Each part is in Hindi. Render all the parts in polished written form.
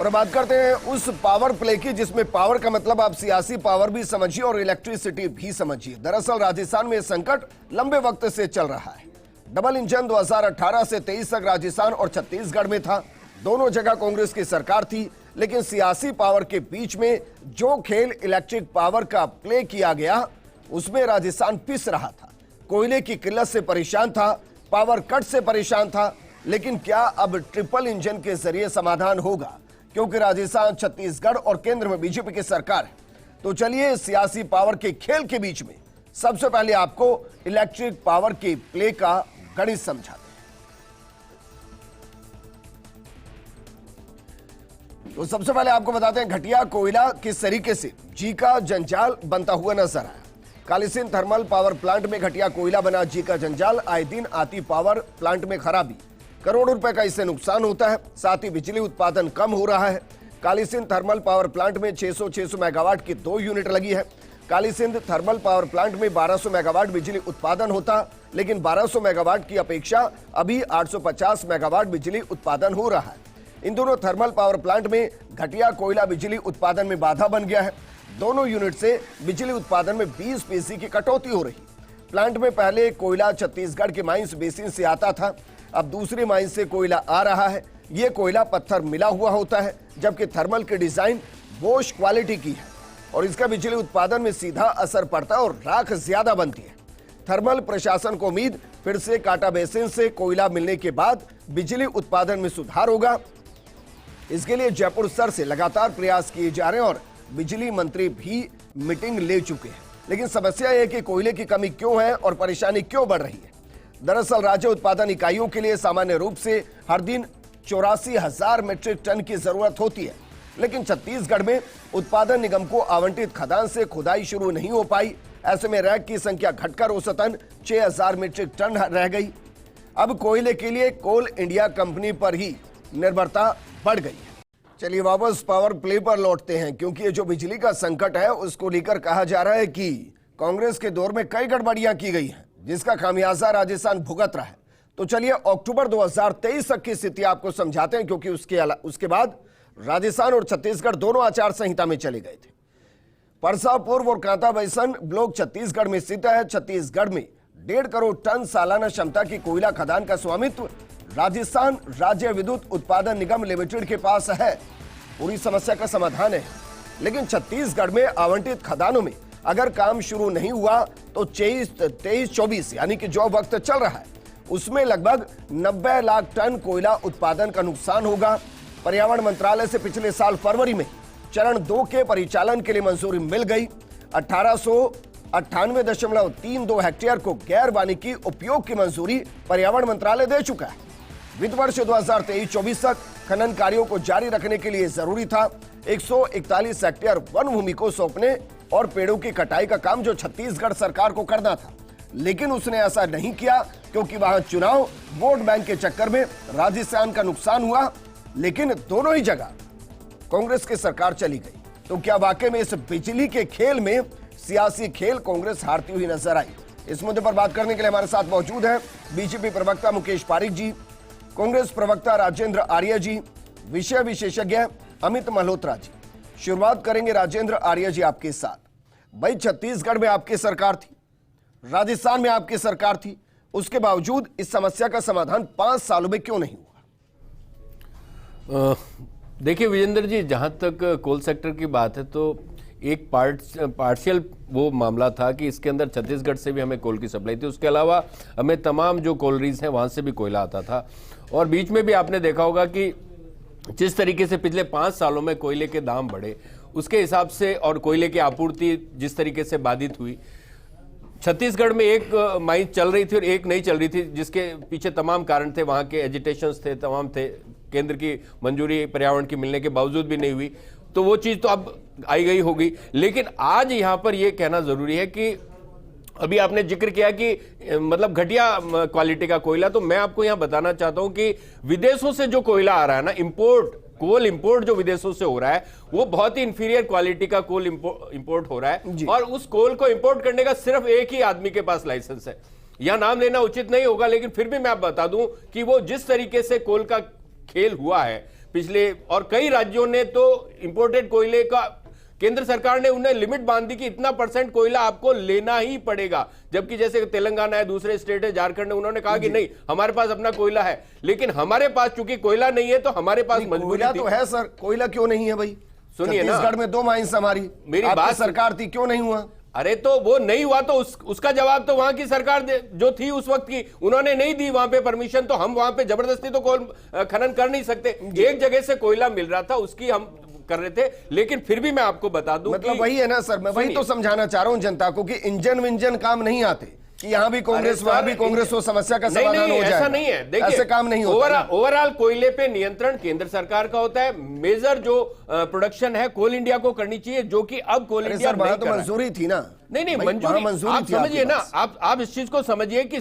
और बात करते हैं उस पावर प्ले की जिसमें पावर का मतलब आप सियासी पावर भी समझिए और इलेक्ट्रिसिटी भी समझिए। दरअसल राजस्थान में संकट लंबे वक्त से चल रहा है। डबल इंजन 2018 से 23 तक राजस्थान और छत्तीसगढ़ में था। दोनों जगह कांग्रेस की सरकार थी, लेकिन सियासी पावर के बीच में जो खेल इलेक्ट्रिक पावर का प्ले किया गया उसमें राजस्थान पिस रहा था। कोयले की किल्लत से परेशान था, पावर कट से परेशान था। लेकिन क्या अब ट्रिपल इंजन के जरिए समाधान होगा? क्योंकि राजस्थान, छत्तीसगढ़ और केंद्र में बीजेपी की सरकार है। तो चलिए सियासी पावर के खेल के बीच में सबसे पहले आपको इलेक्ट्रिक पावर के प्ले का गणित समझाते हैं। तो सबसे पहले आपको बताते हैं घटिया कोयला किस तरीके से जी का जंजाल बनता हुआ नजर आया। कालीसिंध थर्मल पावर प्लांट में घटिया कोयला बना जी का जंजाल। आए दिन आती पावर प्लांट में खराबी, करोड़ों रुपए का इससे नुकसान होता है। साथ ही बिजली उत्पादन कम हो रहा है। कालीसिंध थर्मल पावर प्लांट में 600 मेगावाट की 2 यूनिट लगी है। कालीसिंध थर्मल पावर प्लांट में 1200 मेगावाट बिजली उत्पादन होता, लेकिन 1200 मेगावाट की अपेक्षा अभी 850 मेगावाट बिजली उत्पादन हो रहा है। इन दोनों थर्मल पावर प्लांट में घटिया कोयला बिजली उत्पादन में बाधा बन गया है। दोनों यूनिट से बिजली उत्पादन में 20% की कटौती हो रही। प्लांट में पहले कोयला छत्तीसगढ़ के माइंस बेसिन से आता था, अब दूसरी माइन से कोयला आ रहा है। यह कोयला पत्थर मिला हुआ होता है, जबकि थर्मल की डिजाइन बोश क्वालिटी की है और इसका बिजली उत्पादन में सीधा असर पड़ता है और राख ज्यादा बनती है। थर्मल प्रशासन को उम्मीद फिर से काटा बेसिन से कोयला मिलने के बाद बिजली उत्पादन में सुधार होगा। इसके लिए जयपुर स्तर से लगातार प्रयास किए जा रहे हैं और बिजली मंत्री भी मीटिंग ले चुके हैं। लेकिन समस्या यह है कि कोयले की कमी क्यों है और परेशानी क्यों बढ़ रही है। दरअसल राज्य उत्पादन इकाइयों के लिए सामान्य रूप से हर दिन 84,000 मीट्रिक टन की जरूरत होती है, लेकिन छत्तीसगढ़ में उत्पादन निगम को आवंटित खदान से खुदाई शुरू नहीं हो पाई। ऐसे में रैक की संख्या घटकर औसतन 6,000 मीट्रिक टन रह गई। अब कोयले के लिए कोल इंडिया कंपनी पर ही निर्भरता बढ़ गई है। चलिए वापस पावर प्ले पर लौटते हैं, क्योंकि ये जो बिजली का संकट है उसको लेकर कहा जा रहा है कि कांग्रेस के दौर में कई गड़बड़ियां की गई हैं, जिसका खामियाजा राजस्थान भुगत रहा है। तो चलिए अक्टूबर 2023 तक की स्थिति आपको समझाते हैं, क्योंकि उसके बाद राजस्थान और छत्तीसगढ़ दोनों आचार संहिता में चले गए थे। परसा पूर्व और कांता बैसन ब्लॉक छत्तीसगढ़ में स्थित है। छत्तीसगढ़ में 1.5 करोड़ टन सालाना क्षमता की कोयला खदान का स्वामित्व राजस्थान राज्य विद्युत उत्पादन निगम लिमिटेड के पास है। पूरी समस्या का समाधान है, लेकिन छत्तीसगढ़ में आवंटित खदानों में अगर काम शुरू नहीं हुआ तो 23-24 यानी कि जो वक्त चल रहा है उसमें लगभग 90 लाख टन कोयला उत्पादन का नुकसान होगा। पर्यावरण मंत्रालय से पिछले साल फरवरी में चरण 2 के परिचालन के लिए मंजूरी मिल गई। 1898.32 हेक्टेयर को गैर वानिकी उपयोग की मंजूरी पर्यावरण मंत्रालय दे चुका है। वित्त वर्ष 2023-24 तक खनन कार्यों को जारी रखने के लिए जरूरी था 141 हेक्टेयर वन भूमि को सौंपने और पेड़ों की कटाई का काम जो छत्तीसगढ़ सरकार को करना था, लेकिन उसने ऐसा नहीं किया क्योंकि वहां चुनाव वोट बैंक के चक्कर में राजस्थान का नुकसान हुआ। लेकिन दोनों ही जगह कांग्रेस की सरकार चली गई। तो क्या वाकई में इस बिजली के खेल में सियासी खेल कांग्रेस हारती हुई नजर आई? इस मुद्दे पर बात करने के लिए हमारे साथ मौजूद है बीजेपी प्रवक्ता मुकेश पारिक जी, कांग्रेस प्रवक्ता राजेंद्र आर्य जी, विषय विशेषज्ञ अमित मल्होत्रा जी। शुरुआत करेंगे राजेंद्र आर्य जी आपके साथ। भाई छत्तीसगढ़ में आपकी सरकार थी, राजस्थान में आपकी सरकार थी, उसके बावजूद इस समस्या का समाधान 5 सालों में क्यों नहीं हुआ? देखिए विजेंद्र जी, जहां तक कोल सेक्टर की बात है तो एक पार्शियल वो मामला था कि इसके अंदर छत्तीसगढ़ से भी हमें कोल की सप्लाई थी, उसके अलावा हमें तमाम जो कोलरीज हैं वहां से भी कोयला आता था। और बीच में भी आपने देखा होगा कि जिस तरीके से पिछले 5 सालों में कोयले के दाम बढ़े उसके हिसाब से और कोयले की आपूर्ति जिस तरीके से बाधित हुई, छत्तीसगढ़ में एक माइन चल रही थी और एक नहीं चल रही थी, जिसके पीछे तमाम कारण थे, वहां के एजिटेशंस थे, तमाम थे, केंद्र की मंजूरी पर्यावरण की मिलने के बावजूद भी नहीं हुई, तो वो चीज तो अब आई गई होगी। लेकिन आज यहां पर यह कहना जरूरी है कि अभी आपने जिक्र किया कि मतलब घटिया क्वालिटी का कोयला, तो मैं आपको यहां बताना चाहता हूं कि विदेशों से जो कोयला आ रहा है ना, कोल इंपोर्ट जो विदेशों से हो रहा है वो बहुत ही इंफीरियर क्वालिटी का कोल इंपोर्ट हो रहा है। और उस कोल को इंपोर्ट करने का सिर्फ एक ही आदमी के पास लाइसेंस है। यह नाम लेना उचित नहीं होगा, लेकिन फिर भी मैं आप बता दूं कि वो जिस तरीके से कोल का खेल हुआ है, पिछले, और कई राज्यों ने तो इंपोर्टेड कोयले का केंद्र सरकार ने उन्हें लिमिट बांध दी कि इतना % कोयला आपको लेना ही पड़ेगा, जबकि जैसे तेलंगाना है, दूसरे स्टेट है, झारखंड है, उन्होंने कहा कि नहीं हमारे पास अपना कोयला है। लेकिन हमारे पास चूंकि कोयला नहीं है तो हमारे पास मजबूरी कोयला तो है सर, कोयला क्यों नहीं है भाई? सुनिए ना, छत्तीसगढ़ में 2 माइंस हमारी, मेरी आपकी बात सरकार थी, क्यों नहीं हुआ? अरे तो वो नहीं हुआ तो उसका जवाब तो वहां की सरकार जो थी उस वक्त की, उन्होंने नहीं दी वहां पे परमिशन, तो हम वहां पे जबरदस्ती तो कोल खनन कर नहीं सकते। एक जगह से कोयला मिल रहा था, उसकी हम कर रहे थे। लेकिन फिर भी मैं आपको बता दूं, मतलब वही है ना सर, मैं वही तो समझाना चाह रहा हूं जनता को कि इंजन विंजन काम नहीं आते कि यहां भी कांग्रेस वहां भी कांग्रेस, वो समस्या का समाधान हो जाए। ऐसा नहीं है, देखिए ऐसे काम नहीं होता। ओवरऑल कोयले पे नियंत्रण केंद्र सरकार का होता है। मेजर जो प्रोडक्शन है कोल इंडिया को करनी चाहिए, जो कि अब कोल इंडिया नहीं कर रहा है। मंजूरी थी ना? नहीं मंजूरी आप समझिए ना, आप इस चीज को समझिए कि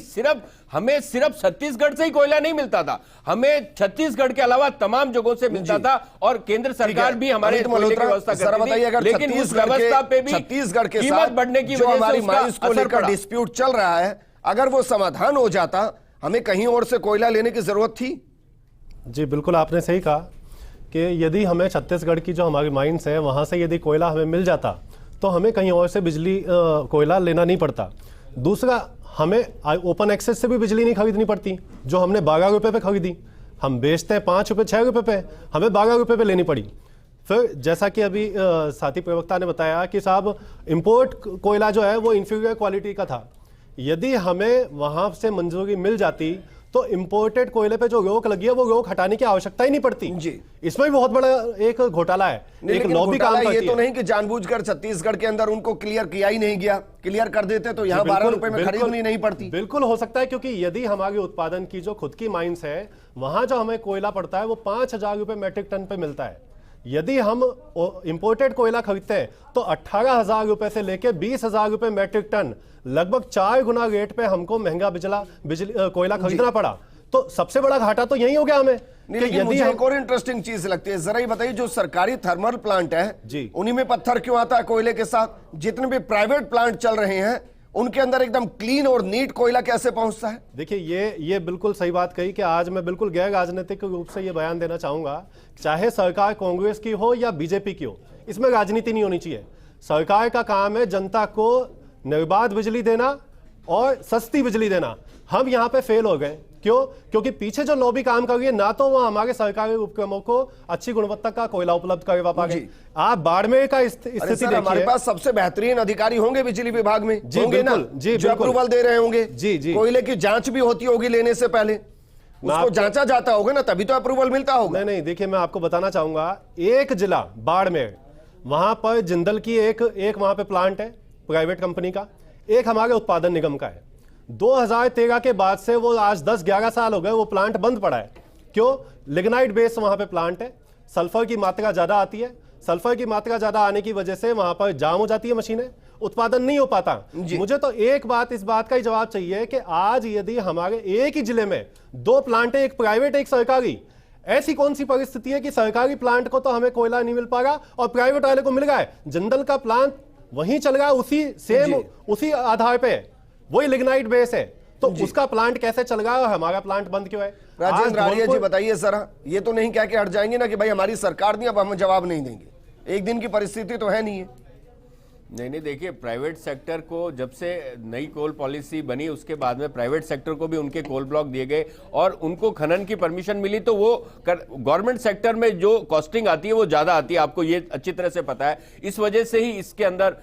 हमें सिर्फ छत्तीसगढ़ से ही कोयला नहीं मिलता था, हमें छत्तीसगढ़ के अलावा तमाम जगहों से मिलता था, और केंद्र सरकार भी हमारे कोयले की व्यवस्था करती थी। लेकिन उस व्यवस्था पे भी छत्तीसगढ़ के कीमत बढ़ने की वजह से उसका असर पड़ा। डिस्प्यूट चल रहा है, अगर वो समाधान हो जाता, हमें कहीं और से कोयला लेने की जरूरत थी? जी बिल्कुल, आपने सही कहा कि यदि हमें छत्तीसगढ़ की जो हमारी माइंस है वहाँ से यदि कोयला हमें मिल जाता तो हमें कहीं और से बिजली कोयला लेना नहीं पड़ता। दूसरा, हमें ओपन एक्सेस से भी बिजली नहीं खरीदनी पड़ती, जो हमने 12 रुपये पे खरीदी, हम बेचते हैं 5 रुपये 6 रुपये पे, हमें 12 रुपये पे लेनी पड़ी। फिर जैसा कि अभी साथी प्रवक्ता ने बताया कि साहब इंपोर्ट कोयला जो है वो इंफीरियर क्वालिटी का था, यदि हमें वहाँ से मंजूरी मिल जाती तो इंपोर्टेड कोयले पे जो रोक लगी है वो रोक हटाने की आवश्यकता ही नहीं पड़ती जी। इसमें भी बहुत बड़ा एक घोटाला है, एक लॉबी काम करती है। ये तो नहीं कि जानबूझकर छत्तीसगढ़ के अंदर उनको क्लियर किया ही नहीं गया, क्लियर कर देते तो यहाँ 12 रुपए में खरीदनी नहीं पड़ती। बिल्कुल हो सकता है, क्योंकि यदि हमारे उत्पादन की जो खुद की माइंस है वहां जो हमें कोयला पड़ता है वो 5,000 रुपए मैट्रिक टन पे मिलता है। यदि हम इंपोर्टेड कोयला खरीदते हैं तो 18,000 रुपए से लेके 20,000 रुपए मैट्रिक टन, लगभग 4 गुना रेट पे हमको महंगा बिजली कोयला खरीदना पड़ा। तो सबसे बड़ा घाटा तो यही हो गया हमें। लेकिन मुझे एक और इंटरेस्टिंग चीज लगती है, जरा ही बताइए, जो सरकारी थर्मल प्लांट है जी, उन्हीं में पत्थर क्यों आता है कोयले के साथ? जितने भी प्राइवेट प्लांट चल रहे हैं उनके अंदर एकदम क्लीन और नीट कोयला कैसे पहुंचता है? देखिए ये बिल्कुल सही बात कही कि आज मैं बिल्कुल गैर राजनीतिक रूप से ये बयान देना चाहूंगा, चाहे सरकार कांग्रेस की हो या बीजेपी की हो, इसमें राजनीति नहीं होनी चाहिए। सरकार का काम है जनता को निर्बाध बिजली देना और सस्ती बिजली देना। हम यहाँ पे फेल हो गए, क्यों? क्योंकि पीछे जो लॉबी काम कर रही है, ना तो वो हमारे सरकारी उपक्रमों को अच्छी गुणवत्ता का कोयला उपलब्ध करवा पा गए। आप बाड़मेर का स्थिति देखिए, हमारे पास सबसे बेहतरीन अधिकारी होंगे बिजली विभाग में, जी होंगे ना, जी, जो अप्रूवल दे रहे होंगे। जी जी, कोयले की जांच भी होती होगी लेने से पहले, उसको जांचा जाता होगा ना, तभी तो अप्रूवल मिलता होगा। नहीं, देखिए मैं आपको बताना चाहूंगा, एक जिला बाड़मेर, वहां पर जिंदल की एक वहां पे प्लांट है प्राइवेट कंपनी का, एक हमारे उत्पादन निगम का है। 2013 के बाद से वो आज 10-11 साल हो गए वो प्लांट बंद पड़ा है। क्यों? लिग्नाइट बेस वहां पे प्लांट है, सल्फर की मात्रा ज्यादा आती है, सल्फर की मात्रा ज्यादा आने की वजह से वहां पर जाम हो जाती है मशीनें, उत्पादन नहीं हो पाता। मुझे तो एक बात, इस बात का ही जवाब चाहिए कि आज यदि हमारे एक ही जिले में 2 प्लांट है, एक प्राइवेट एक सरकारी, ऐसी कौन सी परिस्थिति है कि सरकारी प्लांट को तो हमें कोयला नहीं मिल पा रहा और प्राइवेट वाले को मिल रहा है? जिंदल का प्लांट वहीं चल रहा है, उसी आधार पे, वही लिग्नाइट बेस है, तो उसका प्लांट कैसे चल रहा है और हमारा प्लांट बंद क्यों है? राजेंद्र आर्य जी बताइए जरा, ये तो नहीं कह के हट जाएंगे ना कि भाई हमारी सरकार नहीं, अब हम जवाब नहीं देंगे। एक दिन की परिस्थिति तो है नहीं है। नहीं, देखिए प्राइवेट सेक्टर को जब से नई कोल पॉलिसी बनी उसके बाद में प्राइवेट सेक्टर को भी उनके कोल ब्लॉक दिए गए और उनको खनन की परमिशन मिली, तो वो गवर्नमेंट सेक्टर में जो कॉस्टिंग आती है वो ज्यादा आती है, आपको ये अच्छी तरह से पता है। इस वजह से ही इसके अंदर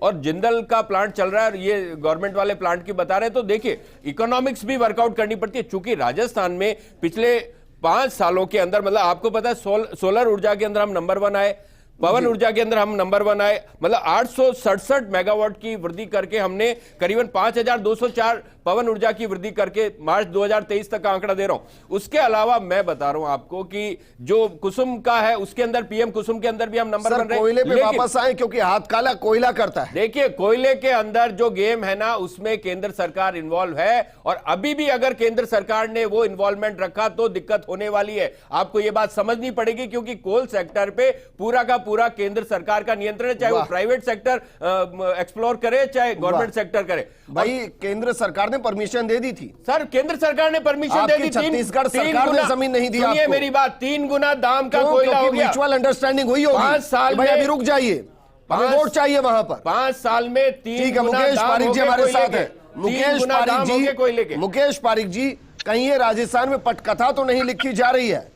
और जिंदल का प्लांट चल रहा है और ये गवर्नमेंट वाले प्लांट की बता रहे हैं, तो देखिए इकोनॉमिक्स भी वर्कआउट करनी पड़ती है। चूंकि राजस्थान में पिछले 5 सालों के अंदर, मतलब आपको पता है सोलर ऊर्जा के अंदर हम नंबर 1 आए, पवन ऊर्जा के अंदर हम नंबर 1 आए, मतलब 867 मेगावाट की वृद्धि करके हमने करीबन 5,204 पवन ऊर्जा की वृद्धि करके मार्च 2023 तक का आंकड़ा दे रहा हूं। उसके अलावा मैं बता रहा हूं आपको कि जो कुसुम का है उसके अंदर, पीएम कुसुम के अंदर भी हम नंबर 1 रहे। कोयले पे वापस आए क्योंकि हाथ काला कोयला करता है। देखिए कोयले के अंदर जो गेम है ना, उसमें केंद्र सरकार इन्वॉल्व है और अभी भी अगर केंद्र सरकार ने वो इन्वॉल्वमेंट रखा तो दिक्कत होने वाली है। आपको ये बात समझनी पड़ेगी, क्योंकि कोल सेक्टर पे पूरा का पूरा केंद्र सरकार का नियंत्रण है, चाहे वो प्राइवेट सेक्टर एक्सप्लोर करे चाहे गवर्नमेंट सेक्टर करे। भाई केंद्र सरकार ने परमिशन दे दी थी। सर केंद्र सरकार ने परमिशन दे आपकी दी। छत्तीसगढ़ सरकार ने जमीन नहीं दी सुनिए आपको। मेरी बात, 3 गुना दाम का क्यों? कोयला हो क्योंकि गया। म्यूचुअल अंडरस्टैंडिंग हुई होगी। 5 साल भाई में अभी रुक जाइए, हमें वोट चाहिए वहां पर। 5 साल में 3 ठीक है, गुना मुकेश दाम पारिक हो जी गए हमारे कोयले साथ के। है। 3 मुकेश गुना दाम पारिक हो गए कोयले जी, के। मुकेश पारिक जी, कहीं ये राजस्थान में पटकथा तो नहीं लिखी जा रही है?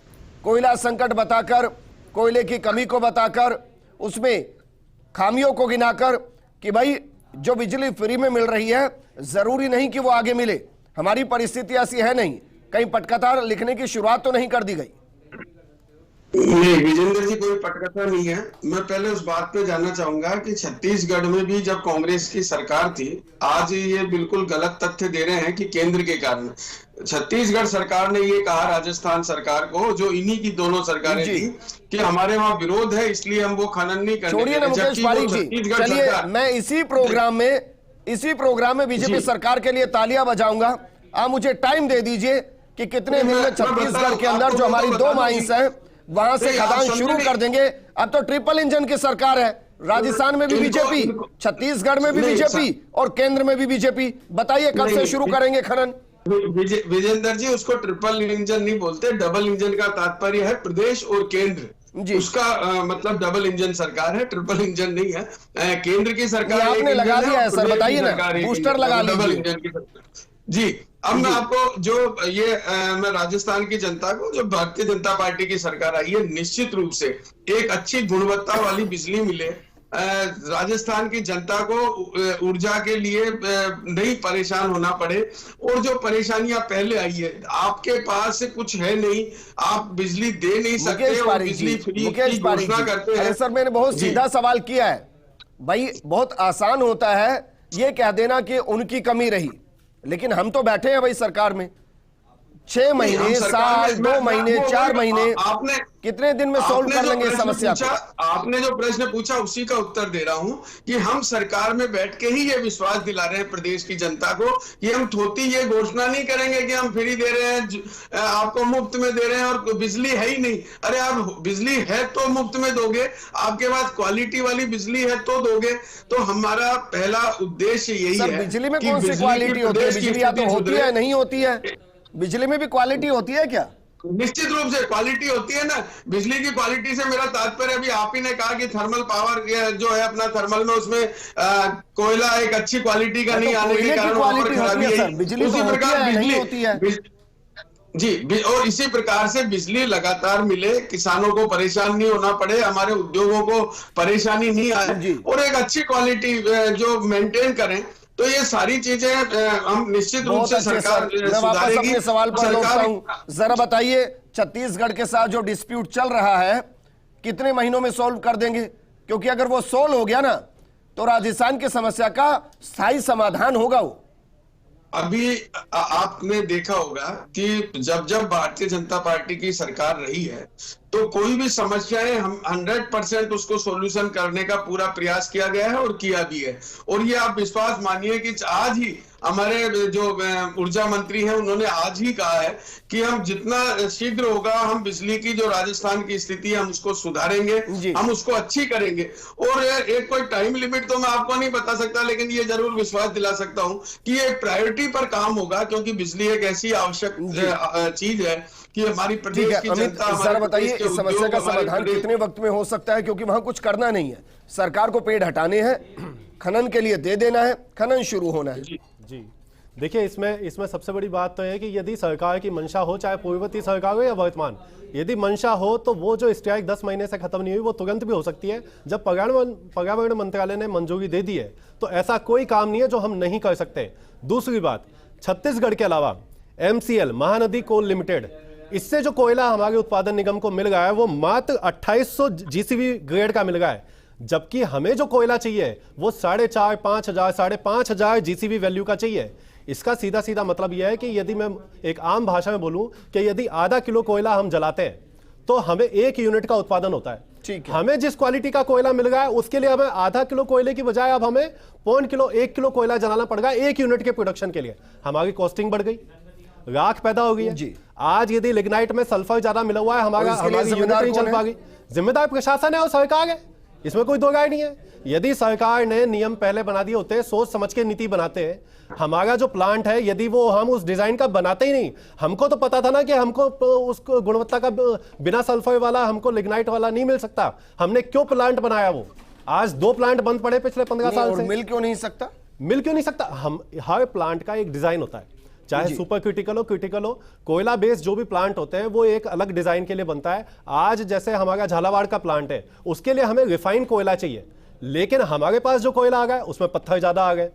कोयला संकट बताकर, कोयले की कमी को बताकर, उसमें खामियों को गिनाकर कि भाई जो बिजली फ्री में मिल रही है जरूरी नहीं कि वो आगे मिले, हमारी परिस्थिति ऐसी है नहीं। कहीं पटकथा लिखने की शुरुआत तो नहीं कर दी गई? नहीं विजेंद्र जी, कोई पटकथा नहीं है। मैं पहले उस बात पे जानना चाहूंगा कि छत्तीसगढ़ में भी जब कांग्रेस की सरकार थी, आज ये बिल्कुल गलत तथ्य दे रहे हैं कि केंद्र के कारण। छत्तीसगढ़ सरकार ने ये कहा राजस्थान सरकार को, जो इन्हीं की दोनों सरकारें थी, कि हमारे वहां विरोध है इसलिए हम वो खनन नहीं करने छोड़िए ना मुकेश पारिक जी, चलिए मैं इसी प्रोग्राम में बीजेपी सरकार के लिए तालियां बजाऊंगा। आप मुझे टाइम दे दीजिए कि कितने दिन में छत्तीसगढ़ के अंदर जो हमारी 2 माइंस है वहां से खदान शुरू कर देंगे। अब तो ट्रिपल इंजन की सरकार है, राजस्थान में भी बीजेपी, छत्तीसगढ़ में भी बीजेपी और केंद्र में भी बीजेपी। बताइए कब से शुरू करेंगे खनन? विजेंद्र जी, उसको ट्रिपल इंजन नहीं बोलते, डबल इंजन का तात्पर्य है प्रदेश और केंद्र। उसका मतलब डबल इंजन सरकार है, ट्रिपल इंजन नहीं है। केंद्र की सरकार आपने लगा दिया है सर, बताइए ना, बूस्टर लगा लीजिए। जी, अब मैं आपको जो ये मैं राजस्थान की जनता को, जो भारतीय जनता पार्टी की सरकार आई है, निश्चित रूप से एक अच्छी गुणवत्ता वाली बिजली मिले, राजस्थान की जनता को ऊर्जा के लिए नहीं परेशान होना पड़े। और जो परेशानियां पहले आई है, आपके पास से कुछ है नहीं, आप बिजली दे नहीं सकते और बिजली फ्री की घोषणा करते हैं। सर मैंने बहुत सीधा सवाल किया है भाई, बहुत आसान होता है ये कह देना कि उनकी कमी रही, लेकिन हम तो बैठे हैं भाई सरकार में 6 महीने, साल, 2 महीने, 4 महीने, आपने कितने दिन में सॉल्व कर लेंगे इस समस्या को? आपने जो प्रश्न पूछा उसी का उत्तर दे रहा हूं कि हम सरकार में बैठ के ही ये विश्वास दिला रहे हैं प्रदेश की जनता को कि हम थोती ये घोषणा नहीं करेंगे कि हम फ्री दे रहे हैं, आपको मुफ्त में दे रहे हैं और बिजली है ही नहीं। अरे आप बिजली है तो मुफ्त में दोगे, आपके पास क्वालिटी वाली बिजली है तो दोगे। तो हमारा पहला उद्देश्य यही है। बिजली में कौन सी क्वालिटी होती है? बिजली या तो होती है नहीं होती है, बिजली में भी क्वालिटी होती है क्या? निश्चित रूप से क्वालिटी होती है ना। बिजली की क्वालिटी से मेरा तात्पर्य, अभी आप ही ने कहा कि थर्मल पावर जो है अपना थर्मल में, उसमें कोयला एक अच्छी क्वालिटी का नहीं आने के कारण वहां पर खराबी है। उसी प्रकार बिजली होती है जी, और इसी प्रकार से बिजली लगातार मिले, किसानों को परेशान नहीं होना पड़े, हमारे उद्योगों को परेशानी नहीं आए और एक अच्छी क्वालिटी जो मेंटेन करें। तो ये सारी चीजें हम निश्चित रूप से सरकार सुधारेगी। अपने सवाल पर लौटता हूं, जरा बताइए छत्तीसगढ़ के साथ जो डिस्प्यूट चल रहा है कितने महीनों में सॉल्व कर देंगे? क्योंकि अगर वो सॉल्व हो गया ना तो राजस्थान की समस्या का स्थायी समाधान होगा। वो अभी आपने देखा होगा कि जब जब भारतीय जनता पार्टी की सरकार रही है तो कोई भी समस्याएं हम 100% उसको सॉल्यूशन करने का पूरा प्रयास किया गया है और किया भी है। और ये आप विश्वास मानिए कि आज ही हमारे जो ऊर्जा मंत्री हैं उन्होंने आज ही कहा है कि हम जितना शीघ्र होगा हम बिजली की जो राजस्थान की स्थिति है हम उसको सुधारेंगे, हम उसको अच्छी करेंगे। और एक कोई टाइम लिमिट तो मैं आपको नहीं बता सकता, लेकिन ये जरूर विश्वास दिला सकता हूं कि ये प्रायोरिटी पर काम होगा, क्योंकि बिजली एक ऐसी आवश्यक चीज है कि हमारी प्रदेश की जनता। जरा बताइए इस समस्या का समाधान कितने वक्त में हो सकता है? क्योंकि वहां कुछ करना नहीं है, सरकार को पेड़ हटाने हैं, खनन के लिए दे देना है, खनन शुरू होना है। जी देखिए, इसमें सबसे बड़ी बात तो है कि यदि सरकार की मंशा हो, चाहे पूर्ववर्ती सरकार हो या वर्तमान, यदि मंशा हो तो वो जो स्ट्राइक 10 महीने से खत्म नहीं हुई वो तुरंत भी हो सकती है। जब पर्यावरण मंत्रालय ने मंजूरी दे दी है तो ऐसा कोई काम नहीं है जो हम नहीं कर सकते। दूसरी बात, छत्तीसगढ़ के अलावा MCL महानदी कोल लिमिटेड, इससे जो कोयला हमारे उत्पादन निगम को मिल रहा है वो मात्र 2800 GCV ग्रेड का मिल रहा है, जबकि हमें जो कोयला चाहिए वो 4,500, 5,000, 5,500 GCV वैल्यू का चाहिए। इसका सीधा सीधा मतलब यह है कि यदि मैं एक आम भाषा में बोलूं कि यदि आधा किलो कोयला हम जलाते हैं तो हमें 1 यूनिट का उत्पादन होता है। ठीक है। हमें जिस क्वालिटी का कोयला मिल रहा है उसके लिए हमें आधा किलो कोयले की बजाय अब हमें 1 किलो कोयला जलाना पड़ेगा 1 यूनिट के प्रोडक्शन के लिए। हमारी कॉस्टिंग बढ़ गई, राख पैदा हो गई है। आज यदि लिग्नाइट में सल्फर ज्यादा मिला हुआ है, हमारी यूनिट नहीं चल पा गई। जिम्मेदार प्रशासन है और सरकार है, इसमें कोई दो राय नहीं है। यदि सरकार ने नियम पहले बना दिए होते, सोच समझ के नीति बनाते, हमारा जो प्लांट है, यदि वो हम उस डिजाइन का बनाते ही नहीं, हमको तो पता था ना कि हमको उसको गुणवत्ता का बिना सल्फर वाला, हमको लिग्नाइट वाला नहीं मिल सकता, हमने क्यों प्लांट बनाया? वो आज 2 प्लांट बंद पड़े पिछले 15 साल से। मिल क्यों नहीं सकता? मिल क्यों नहीं सकता? हम हर प्लांट का एक डिजाइन होता है, चाहे सुपर क्रिटिकल हो, क्रिटिकल हो, कोयला बेस्ड जो भी प्लांट होते हैं वो एक अलग डिजाइन के लिए बनता है। आज जैसे हमारा झालावाड़ का प्लांट है, उसके लिए हमें रिफाइंड कोयला चाहिए, लेकिन हमारे पास जो कोयला आ गया उसमें पत्थर ज्यादा आ गए,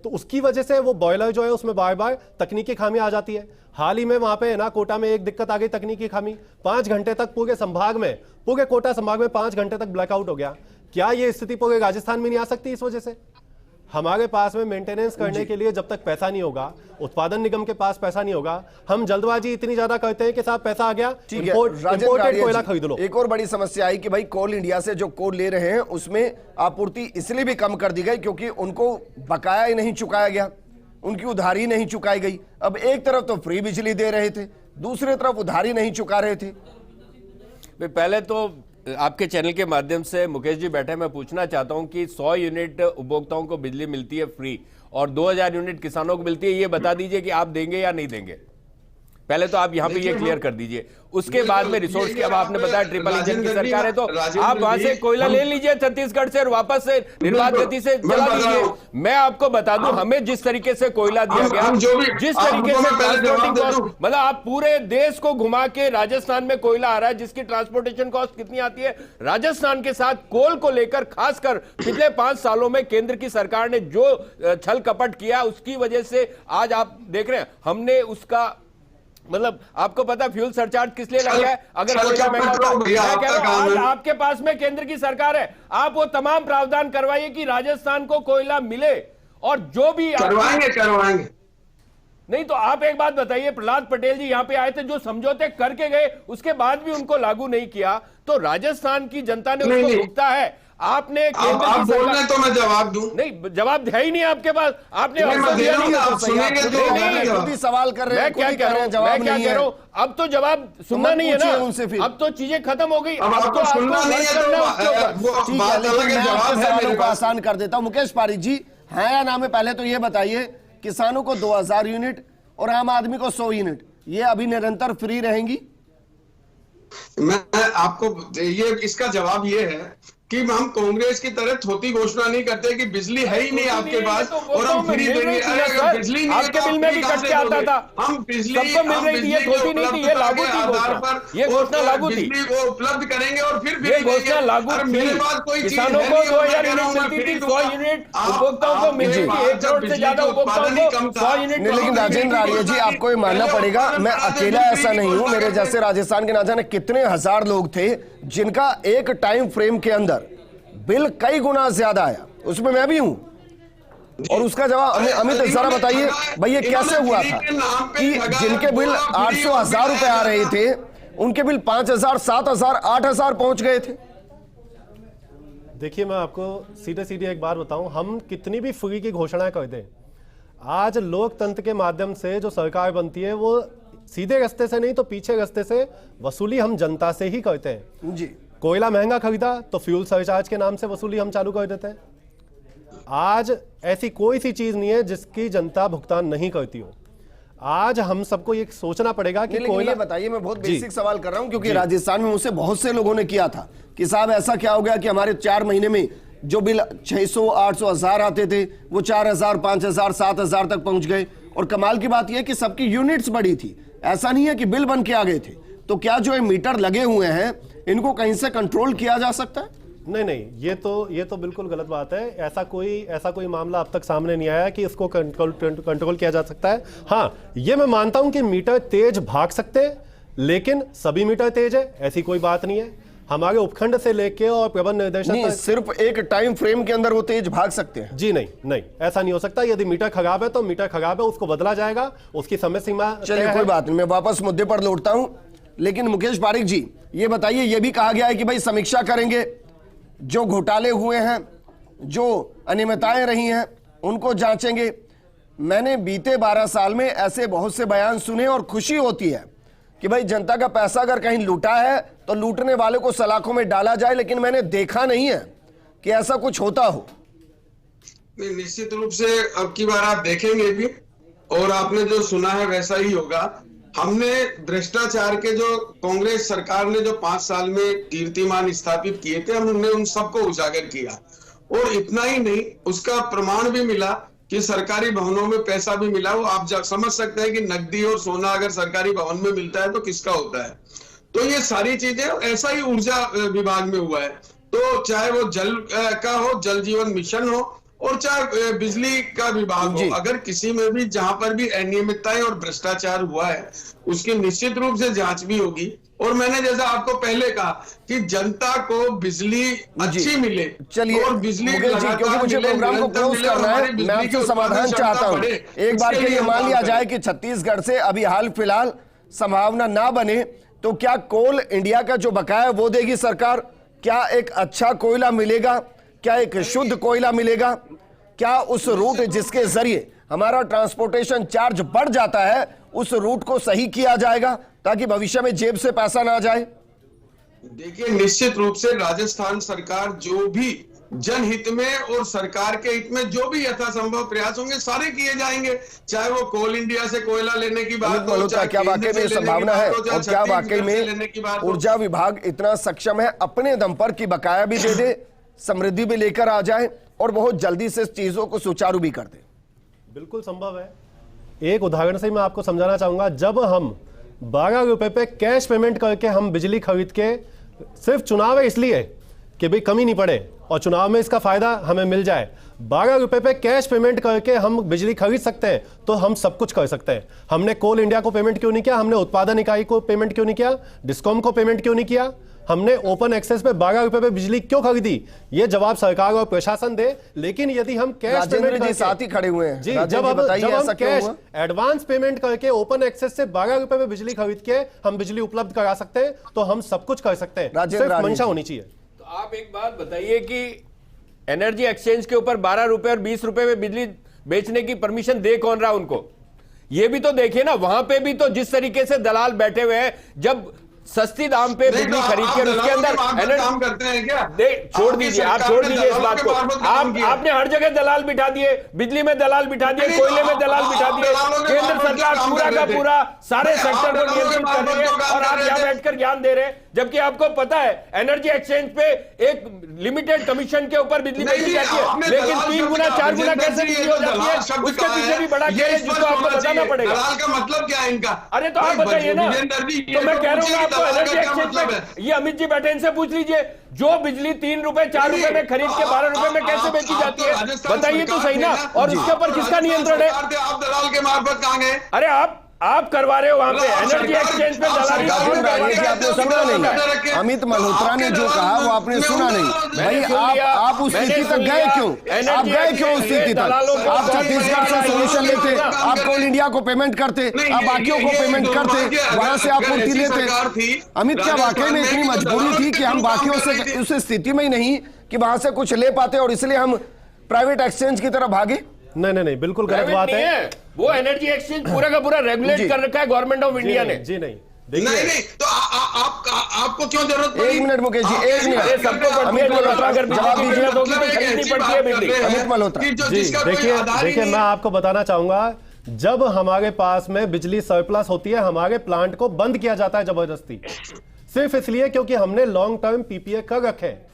तो उसकी वजह से वो बॉयलर जो है उसमें बार बार तकनीकी खामी आ जाती है। हाल ही में वहां पे ना कोटा में एक दिक्कत आ गई, तकनीकी खामी, 5 घंटे तक पूरे संभाग में, पूरे कोटा संभाग में 5 घंटे तक ब्लैकआउट हो गया। क्या ये स्थिति पूरे राजस्थान में नहीं आ सकती? इस वजह से हमारे पास में मेंटेनेंस करने के लिए जब तक पैसा नहीं होगा, उत्पादन निगम के पास पैसा नहीं होगा, हम जल्दबाजी इतनी ज्यादा करते हैं कि साहब पैसा आ गया, इंपोर्टेड कोयला खरीद लो। एक और बड़ी समस्या आई कि भाई कोल इंडिया से जो कोल ले रहे हैं उसमें आपूर्ति इसलिए भी कम कर दी गई क्योंकि उनको बकाया ही नहीं चुकाया गया, उनकी उधारी नहीं चुकाई गई। अब एक तरफ तो फ्री बिजली दे रहे थे, दूसरी तरफ उधारी नहीं चुका रहे थे। पहले तो आपके चैनल के माध्यम से मुकेश जी बैठे, मैं पूछना चाहता हूं कि 100 यूनिट उपभोक्ताओं को बिजली मिलती है फ्री और 2000 यूनिट किसानों को मिलती है, ये बता दीजिए कि आप देंगे या नहीं देंगे? पहले तो आप यहां पे ये क्लियर कर दीजिए। उसके बाद में रिसोर्स की, अब आपने बताया ट्रिपल इंजन की सरकार है तो आप वहां से कोयला ले लीजिए छत्तीसगढ़ से और वापस से निर्बाध गति से चला लीजिए। मैं आपको बता दूं, हमें जिस तरीके से कोयला दिया गया, जिस तरीके से ट्रांसपोर्टिंग कॉस्ट, मतलब आप पूरे देश को घुमा के राजस्थान में कोयला आ रहा है जिसकी ट्रांसपोर्टेशन कॉस्ट कितनी आती है। राजस्थान के साथ कोल को लेकर खासकर पिछले 5 सालों में केंद्र की सरकार ने जो छल कपट किया उसकी वजह से आज आप देख रहे हैं हमने उसका, मतलब आपको पता फ्यूल सरचार्ज किस लिए लगा है? अगर कोयला महंगा होता, मैं कह रहा हूं आज आपके पास में केंद्र की सरकार है, आप वो तमाम प्रावधान करवाइए कि राजस्थान को कोयला मिले और जो भी करवाएंगे। नहीं तो आप एक बात बताइए, प्रहलाद पटेल जी यहां पे आए थे, जो समझौते करके गए उसके बाद भी उनको लागू नहीं किया, तो राजस्थान की जनता ने उसको भुगता है। आपने केंद्र आप बोल रहे तो मैं जवाब दूं? नहीं, जवाब है ही नहीं आपके पास, आपने सवाल कर रहे हैं। मैं क्या कह रहा हूं, अब तो जवाब सुनना नहीं है ना उनसे, फिर अब तो चीजें खत्म हो गई, अब तो सुनना नहीं है तो आसान कर देता हूं। मुकेश पारिक जी है या नाम है, पहले तो ये बताइए, किसानों को 2000 यूनिट और आम आदमी को 100 यूनिट, ये अभी निरंतर फ्री रहेंगी? मैं आपको ये इसका जवाब ये है कि हम कांग्रेस की तरह थोती घोषणा नहीं करते कि बिजली है ही नहीं आपके पास और हम फ्री देंगे। अगर बिजली नहीं आपके बिल में भी कट के आता था, हम बिजली सबको मिल रही थी, ये थोती नहीं थी, ये लागू थी घोषणा, ये घोषणा लागू थी, वो उपलब्ध करेंगे और फिर ये घोषणा लागू थी। किसानों को 2000 यूनिट मिलती थी, 100 यूनिट उपभोक्ताओं को मिलती थी, 1 करोड़ से ज्यादा उपभोक्ताओं को 100 यूनिट। लेकिन राजेंद्र आर्य जी, आपको ये मानना पड़ेगा, मैं अकेला ऐसा नहीं हूं, मेरे जैसे राजस्थान के ना जाने कितने हजार लोग थे जिनका एक टाइम फ्रेम के अंदर बिल कई गुना ज्यादा आया, उसमें मैं भी हूं। और उसका जवाब अमित जरा बताइए भाई, ये कैसे हुआ था कि जिनके बिल 800,000 रुपए आ रहे थे उनके बिल 5,000, 7,000, 8,000 पहुंच गए थे? देखिए, मैं आपको सीधे सीधे एक बात बताऊं, हम कितनी भी फ्री की घोषणाएं कर दें, आज लोकतंत्र के माध्यम से जो सरकार बनती है वो सीधे रास्ते से नहीं तो पीछे रास्ते से वसूली हम जनता से ही करते हैं जी। कोयला महंगा खरीदा तो फ्यूल सरचार्ज के नाम से वसूली हम चालू कर देते हैं। आज ऐसी कोई सी चीज नहीं है जिसकी जनता भुगतान नहीं करती हो। आज हम सबको ये सोचना पड़ेगा कि कोयला, ये बताइए, मैं बहुत बेसिक सवाल कर रहा हूं क्योंकि राजस्थान में मुझसे बहुत से लोगों ने किया था कि साहब ऐसा क्या हो गया कि हमारे 4 महीने में जो बिल 600, 800, 1000 आते थे वो 4000, 5000, 7000 तक पहुंच गए। और कमाल की बात यह कि सबकी यूनिट्स बढ़ी थी, ऐसा नहीं है कि बिल बन के आ गए थे। तो क्या जो ये मीटर लगे हुए हैं इनको कहीं से कंट्रोल किया जा सकता है? नहीं, ये तो बिल्कुल गलत बात है। ऐसा कोई मामला अब तक सामने नहीं आया कि इसको कंट्रोल किया जा सकता है। हाँ, ये मैं मानता हूं कि मीटर तेज भाग सकते हैं, लेकिन सभी मीटर तेज है ऐसी कोई बात नहीं है। हमारे उपखंड से लेके और प्रबंध निर्देशक सिर्फ एक टाइम फ्रेम के अंदर वो तेज भाग सकते हैं? जी नहीं, ऐसा नहीं हो सकता। यदि मीटर खराब है तो मीटर खराब है, उसको बदला जाएगा, उसकी समय सीमा। चलिए कोई बात नहीं, मैं वापस मुद्दे पर लौटता हूं। लेकिन मुकेश पारिक जी, ये बताइए, ये भी कहा गया है कि भाई समीक्षा करेंगे, जो घोटाले हुए हैं, जो अनियमितताएं रही हैं उनको जांचेंगे। मैंने बीते 12 साल में ऐसे बहुत से बयान सुने और खुशी होती है कि भाई जनता का पैसा अगर कहीं लूटा है तो लूटने वाले को सलाखों में डाला जाए, लेकिन मैंने देखा नहीं है कि ऐसा कुछ होता हो। निश्चित रूप से अब की बार आप देखेंगे भी, और आपने जो सुना है वैसा ही होगा। हमने भ्रष्टाचार के जो कांग्रेस सरकार ने जो 5 साल में कीर्तिमान स्थापित किए थे, हमने उन सबको उजागर किया। और इतना ही नहीं, उसका प्रमाण भी मिला कि सरकारी भवनों में पैसा भी मिला। वो आप समझ सकते हैं कि नकदी और सोना अगर सरकारी भवन में मिलता है तो किसका होता है। तो ये सारी चीजें ऐसा ही ऊर्जा विभाग में हुआ है। तो चाहे वो जल का हो, जल जीवन मिशन हो, और चाहे बिजली का विभाग हो, अगर किसी में भी जहां पर भी अनियमितताएं और भ्रष्टाचार हुआ है उसकी निश्चित रूप से जांच भी होगी। और मैंने जैसा आपको पहले कहा कि जनता को बिजली अच्छी मिले, चलिए और बिजली मुकेश जी, क्योंकि मुझे प्रोग्राम को क्लोज करना है, मैं आपसे समाधान चाहता हूं। एक बार के लिए मान लिया जाए कि छत्तीसगढ़ से अभी हाल फिलहाल संभावना ना बने, तो क्या कोल इंडिया का जो बकाया वो देगी सरकार? क्या एक अच्छा कोयला मिलेगा? क्या एक शुद्ध कोयला मिलेगा? क्या उस रूट जिसके जरिए हमारा ट्रांसपोर्टेशन चार्ज बढ़ जाता है, उस रूट को सही किया जाएगा ताकि भविष्य में जेब से पैसा ना जाए? देखिए, निश्चित रूप से राजस्थान सरकार जो भी जनहित में और सरकार के हित में जो भी यथासंभव प्रयास होंगे सारे किए जाएंगे। चाहे वो कोल इंडिया से कोयला लेने की बात हो, चाहे क्या वाकई में संभावना है, और क्या वाकई में ऊर्जा विभाग इतना सक्षम है अपने दम पर कि बकाया भी दे दे, समृद्धि भी लेकर आ जाए और बहुत जल्दी से चीजों को सुचारू भी कर दे? बिल्कुल संभव है। एक उदाहरण से मैं आपको समझाना चाहूंगा। जब हम 12 रुपए पे कैश पेमेंट करके हम बिजली खरीद के, सिर्फ चुनाव है इसलिए कि भाई कमी नहीं पड़े और चुनाव में इसका फायदा हमें मिल जाए, 12 रुपए पे कैश पेमेंट करके हम बिजली खरीद सकते हैं, तो हम सब कुछ कर सकते हैं। हमने कोल इंडिया को पेमेंट क्यों नहीं किया? हमने उत्पादन इकाई को पेमेंट क्यों नहीं किया? डिस्कॉम को पेमेंट क्यों नहीं किया? हमने ओपन एक्सेस पे 12 रुपए पे बिजली क्यों खरीदी? ये जवाब सरकार और प्रशासन दे। लेकिन यदि हम कैश पेमेंट करके, साथ ही खड़े हुए हैं जी, जब हम कैश एडवांस पेमेंट करके ओपन एक्सेस से 12 रुपए पे बिजली खरीद के हम बिजली उपलब्ध करा सकते हैं, तो हम सब कुछ कर सकते हैं, सिर्फ मंशा होनी चाहिए। तो आप एक बात बताइए कि एनर्जी एक्सचेंज के ऊपर 12 रुपए और 20 रुपए में बिजली बेचने की परमिशन दे कौन रहा उनको? ये भी तो देखिए ना, वहां पे भी तो जिस तरीके से दलाल बैठे हुए हैं, जब सस्ती दाम पे बिजली खरीद के उसके अंदर काम करते हैं क्या? छोड़ दीजिए, आप छोड़ दीजिए इस बात को। आपने हर जगह दलाल बिठा दिए, बिजली में दलाल बिठा दिए, कोयले में दलाल बिठा दिए। केंद्र सरकार पूरा का पूरा सारे सेक्टर को नियंत्रित कर रही है और आप यहाँ बैठकर ज्ञान दे रहे हैं, जबकि आपको पता है एनर्जी एक्सचेंज पे एक लिमिटेड कमीशन के ऊपर बिजली बेची जाती है, लेकिन 3 गुना 4 गुना कैसे बिजली हो जाती है, उसके पीछे भी बड़ा खेल है जिसको आपको बताना पड़ेगा। दलाल का मतलब क्या है इनका? अरे तो आप बताइए ना। तो मैं कह रहा हूँ आपको, एनर्जी एक्सचेंज पे ये अमित जी बैठे, इनसे पूछ लीजिए, जो बिजली 3 रुपए 4 रुपए में खरीद के 12 रुपए में कैसे बेची जाती है, बताइए तो सही ना। और उसके ऊपर किसका नियंत्रण है? आप दलाल के मार्फत कहां गए? अरे आप करवा रहे हो वहां पे एनर्जी एक्सचेंज पे दलाली। आपने सुना नहीं, अमित मल्होत्रा ने जो कहा वो आपने सुना नहीं भाई। आप उस स्थिति तक गए क्यों? आप गए क्यों उस स्थिति तक? आप छत्तीसगढ़ से सोल्यूशन लेते, आप कोल इंडिया को पेमेंट करते, आप बाकियों को पेमेंट करते, वहां से आप पूर्ति लेते। अमित, क्या वाकई में इतनी मजबूरी थी कि हम बाकियों से उस स्थिति में ही नहीं कि वहां से कुछ ले पाते और इसलिए हम प्राइवेट एक्सचेंज की तरफ भागे? नहीं, बिल्कुल गलत बात है। वो एनर्जी एक्सचेंज पूरा का पूरा रेगुलेट कर रखा है गवर्नमेंट ऑफ इंडिया ने। जी नहीं, नहीं, तो आपको क्यों जरूरत पड़ी? 1 मिनट मुकेश जी, 1 मिनट। सबको अमित मल्होत्रा अगर जवाब दीजिए तो खरीदनी पड़ती है बिजली। अमित मल्होत्रा जी, देखिए मैं आपको बताना चाहूंगा, जब हमारे पास में बिजली सरप्लस होती है, हमारे प्लांट को बंद किया जाता है जबरदस्ती, सिर्फ इसलिए क्योंकि हमने लॉन्ग टर्म पीपीए कर रखे हैं।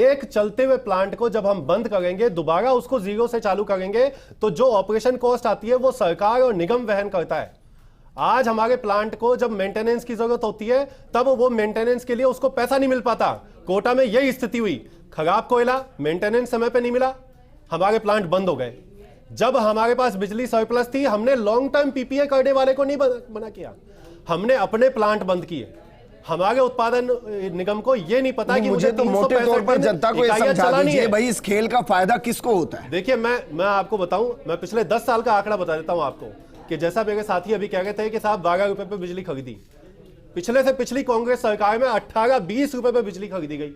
एक चलते हुए प्लांट को जब हम बंद करेंगे, दोबारा उसको जीरो से चालू करेंगे, तो जो ऑपरेशन कॉस्ट आती है वो सरकार और निगम वहन करता है। आज हमारे प्लांट को जब मेंटेनेंस की जरूरत होती है, तब वो मेंटेनेंस के लिए उसको पैसा नहीं मिल पाता। कोटा में यही स्थिति हुई, खराब कोयला, मेंटेनेंस समय पे नहीं मिला, हमारे प्लांट बंद हो गए। जब हमारे पास बिजली सरप्लस थी, हमने लॉन्ग टर्म पीपीए करने वाले को नहीं मना किया, हमने अपने प्लांट बंद किए। हमारे उत्पादन निगम को ये नहीं पता कि मुझे तो मोटे तौर पर जनता को ये समझा दीजिए भाई, इस खेल का फायदा किसको होता है? देखिए मैं आपको बताऊं, मैं पिछले 10 साल का आंकड़ा बता देता हूं आपको, कि जैसा मेरे साथी अभी कह रहे थे कि साहब 12 रुपए पे बिजली खरीदी, पिछले से पिछली कांग्रेस सरकार में 18-20 रुपए पे बिजली खरीदी गई।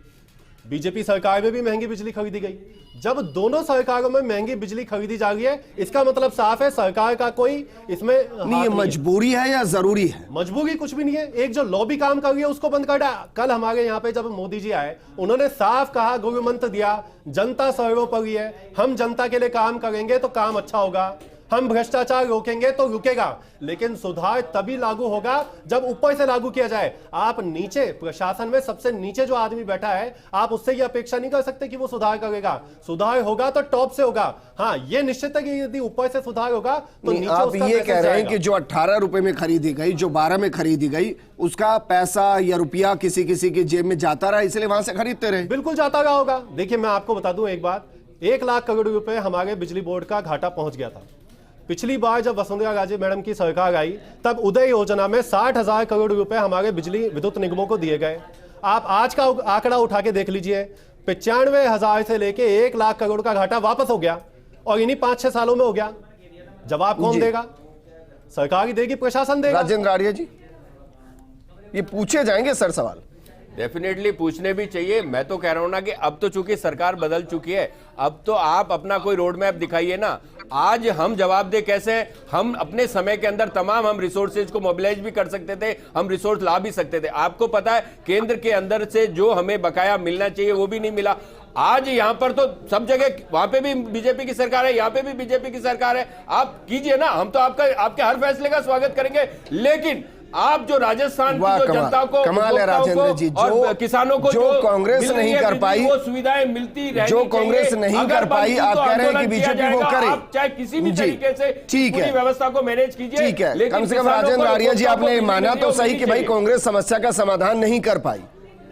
बीजेपी सरकार में भी महंगी बिजली खरीदी गई। जब दोनों सरकारों में महंगी बिजली खरीदी जा रही है, इसका मतलब साफ है सरकार का कोई इसमें नहीं, ये मजबूरी है या जरूरी है? मजबूरी कुछ भी नहीं है। एक जो लॉबी काम कर रही है उसको बंद कर दिया। कल हमारे यहाँ पे जब मोदी जी आए, उन्होंने साफ कहा, गुरु मंत्र दिया, जनता सर्वोपरि है, हम जनता के लिए काम करेंगे तो काम अच्छा होगा, हम भ्रष्टाचार रोकेंगे तो रुकेगा। लेकिन सुधार तभी लागू होगा जब ऊपर से लागू किया जाए। आप नीचे प्रशासन में सबसे नीचे जो आदमी बैठा है, आप उससे ये अपेक्षा नहीं कर सकते कि वो सुधार करेगा। सुधार होगा तो टॉप से होगा। हाँ, ये निश्चित है कि यदि ऊपर से सुधार होगा तो नीचे आप उसका ये मैसेज कह रहे हैं जाएगा। कि जो 18 रुपए में खरीदी गई, जो 12 में खरीदी गई, उसका पैसा या रुपया किसी किसी की जेब में जाता रहा, इसलिए वहां से खरीदते रहे। बिल्कुल जाता रहा होगा। देखिए, मैं आपको बता दूं एक बात, 1 लाख करोड़ रुपए हमारे बिजली बोर्ड का घाटा पहुंच गया था। पिछली बार जब वसुंधरा राजे मैडम की सरकार आई, तब उदय योजना में 60,000 करोड़ रुपए हमारे बिजली विद्युत निगमों को दिए गए। आप आज का आंकड़ा उठा के देख लीजिए, 95,000 से लेके 1 लाख करोड़ का घाटा वापस हो गया, और इन्हीं 5-6 सालों में हो गया। जवाब कौन देगा? सरकार ही देगी, प्रशासन देगा। राजेंद्र आर्य जी, ये पूछे जाएंगे सर सवाल? डेफिनेटली पूछने भी चाहिए। मैं तो कह रहा हूं ना कि अब तो चूंकि सरकार बदल चुकी है, अब तो आप अपना कोई रोड मैप दिखाइए ना। आज हम जवाब दे कैसे हैं? हम अपने समय के अंदर तमाम हम रिसोर्सेज को मोबिलाइज भी कर सकते थे, हम रिसोर्स ला भी सकते थे। आपको पता है केंद्र के अंदर से जो हमें बकाया मिलना चाहिए वो भी नहीं मिला। आज यहां पर तो सब जगह, वहां पे भी बीजेपी की सरकार है, यहां पे भी बीजेपी की सरकार है। आप कीजिए ना, हम तो आपके हर फैसले का स्वागत करेंगे। लेकिन आप जो राजस्थान की जो जनता को, कमाल है राजेंद्र जी, और किसानों को जो कांग्रेस नहीं कर पाई, वो सुविधाएं मिलती रहनी जो कांग्रेस नहीं कर पाई, आप कह रहे हैं कि बीजेपी वो करे। आप चाहे किसी भी तरीके से ठीक है, व्यवस्था को मैनेज कीजिए। ठीक है, कम से कम राजेंद्र आर्य जी आपने माना तो सही कि भाई कांग्रेस समस्या का समाधान नहीं कर पाई।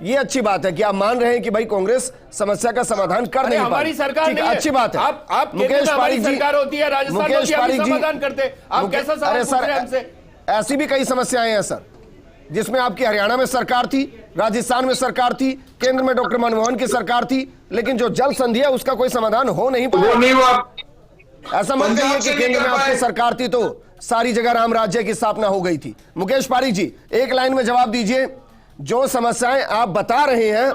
ये अच्छी बात है कि आप मान रहे हैं कि भाई कांग्रेस समस्या का समाधान कर नहीं पाई। हमारी सरकार नहीं है, अच्छी बात है। आप मुकेश पारीक जी, सरकार होती है, राजस्थान में समाधान करते, आप कैसा सवाल पूछ रहे हैं हमसे? ऐसी भी कई समस्याएं हैं सर, जिसमें आपकी हरियाणा में सरकार थी, राजस्थान में सरकार थी, केंद्र में डॉक्टर मनमोहन की सरकार थी, लेकिन जो जल संधि है उसका कोई समाधान हो नहीं पाया। ऐसा मत कहिए कि केंद्र में आपकी सरकार थी तो सारी जगह राम राज्य की स्थापना हो गई थी। मुकेश पारीक जी, एक लाइन में जवाब दीजिए, जो समस्याएं आप बता रहे हैं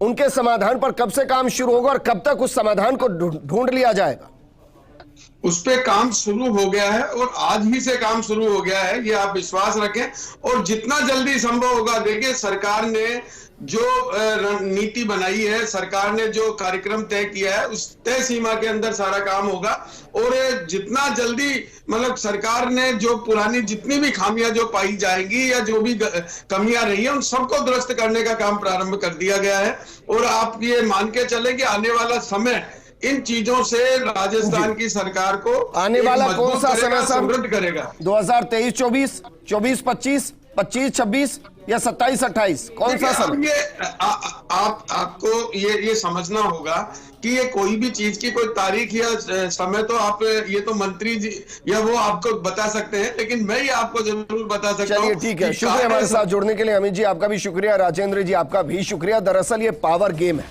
उनके समाधान पर कब से काम शुरू होगा और कब तक उस समाधान को ढूंढ लिया जाएगा? उस पे काम शुरू हो गया है और आज ही से काम शुरू हो गया है, ये आप विश्वास रखें। और जितना जल्दी संभव होगा, देखिए सरकार ने जो नीति बनाई है, सरकार ने जो कार्यक्रम तय किया है, उस तय सीमा के अंदर सारा काम होगा। और जितना जल्दी, मतलब सरकार ने जो पुरानी जितनी भी खामियां जो पाई जाएंगी या जो भी कमियां रही है, उन सबको दुरुस्त करने का काम प्रारंभ कर दिया गया है। और आप ये मान के चले कि आने वाला समय इन चीजों से राजस्थान की सरकार को आने वाला कौन सा समय समृद्ध करेगा? 2023-24, 24-25, 25-26 या 27-28, कौन सा समय? ये आपको ये समझना होगा कि ये कोई भी चीज की कोई तारीख या समय तो आप, ये तो मंत्री जी या वो आपको बता सकते हैं, लेकिन मैं ये आपको जरूर बता सकता हूं। चलिए ठीक है, शुक्रिया हमारे साथ जुड़ने के लिए। अमित जी आपका भी शुक्रिया, राजेंद्र जी आपका भी शुक्रिया। दरअसल ये पावर गेम है,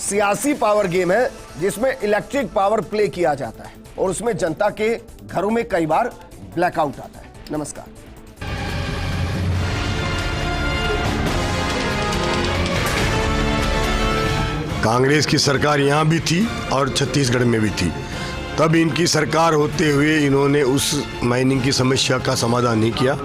सियासी पावर गेम है, जिसमें इलेक्ट्रिक पावर प्ले किया जाता है और उसमें जनता के घरों में कई बार ब्लैकआउट आता है। नमस्कार। कांग्रेस की सरकार यहाँ भी थी और छत्तीसगढ़ में भी थी। तब इनकी सरकार होते हुए इन्होंने उस माइनिंग की समस्या का समाधान नहीं किया।